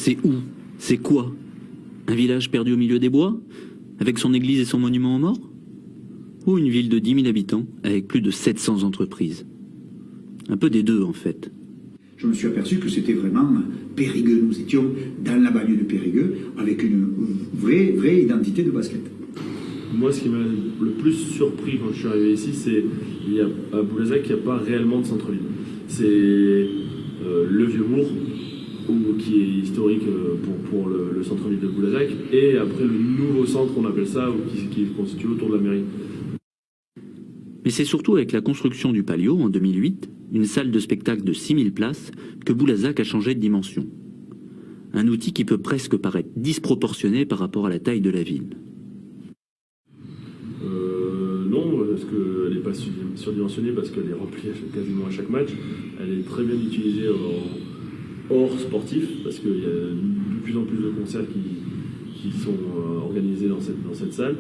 C'est où? C'est quoi? Un village perdu au milieu des bois, avec son église et son monument aux morts? Ou une ville de 10 000 habitants, avec plus de 700 entreprises? Un peu des deux, en fait. Je me suis aperçu que c'était vraiment Périgueux. Nous étions dans la banlieue de Périgueux, avec une vraie identité de basket. Moi, ce qui m'a le plus surpris quand je suis arrivé ici, c'est qu'à Boulazac, il n'y a pas réellement de centre-ville. C'est le Vieux-Bourg, qui est historique pour le centre-ville de Boulazac, et après le nouveau centre, on appelle ça, qui est constitué autour de la mairie. Mais c'est surtout avec la construction du Palio, en 2008, une salle de spectacle de 6000 places, que Boulazac a changé de dimension. Un outil qui peut presque paraître disproportionné par rapport à la taille de la ville. Non, parce qu'elle n'est pas surdimensionnée, parce qu'elle est remplie quasiment à chaque match. Elle est très bien utilisée hors sportif, parce qu'il y a de plus en plus de concerts qui sont organisés dans cette salle.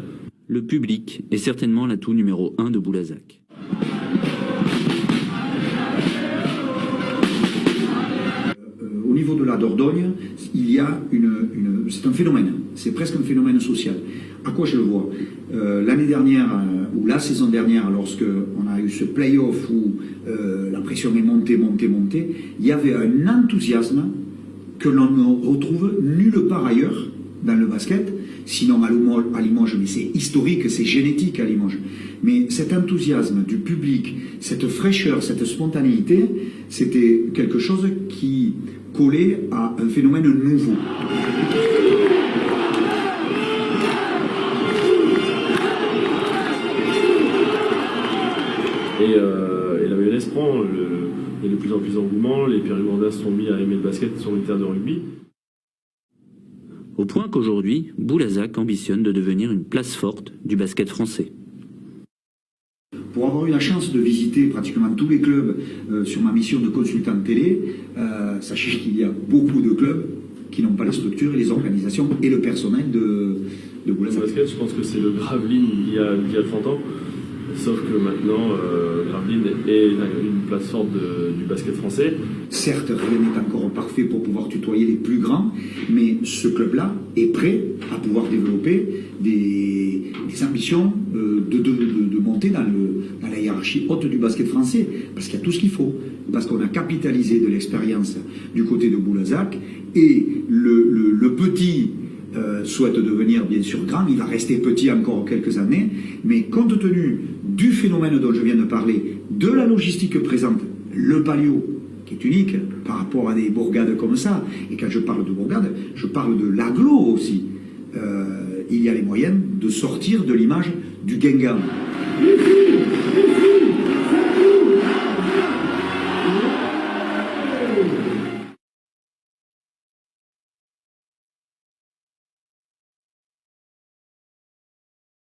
Le public est certainement l'atout numéro 1 de Boulazac. Au niveau de la Dordogne, il y a c'est un phénomène, c'est presque un phénomène social. À quoi je le vois? L'année dernière, ou la saison dernière, lorsque on a eu ce play-off où la pression est montée, il y avait un enthousiasme que l'on ne retrouve nulle part ailleurs dans le basket, sinon à Limoges, mais c'est historique, c'est génétique à Limoges. Mais cet enthousiasme du public, cette fraîcheur, cette spontanéité, c'était quelque chose qui collait à un phénomène nouveau. Et la mayonnaise prend, il y a de plus en plus d'engouement, les Périgordais sont mis à aimer le basket sur une terre de rugby. Au point qu'aujourd'hui, Boulazac ambitionne de devenir une place forte du basket français. Pour avoir eu la chance de visiter pratiquement tous les clubs sur ma mission de consultant télé, sachez qu'il y a beaucoup de clubs qui n'ont pas les structures et les organisations et le personnel de Boulazac. Le basket, je pense que c'est le Gravelines il y a 30 ans. Sauf que maintenant, Gravelines est une place forte du basket français. Certes, rien n'est encore parfait pour pouvoir tutoyer les plus grands, mais ce club-là est prêt à pouvoir développer des ambitions de monter dans la hiérarchie haute du basket français, parce qu'il y a tout ce qu'il faut, parce qu'on a capitalisé de l'expérience du côté de Boulazac, et le petit souhaite devenir bien sûr grand, il va rester petit encore quelques années, mais compte tenu du phénomène dont je viens de parler, de la logistique que présente le Palio, qui est unique par rapport à des bourgades comme ça, et quand je parle de bourgades, je parle de l'agglo aussi, il y a les moyens de sortir de l'image du Guingamp.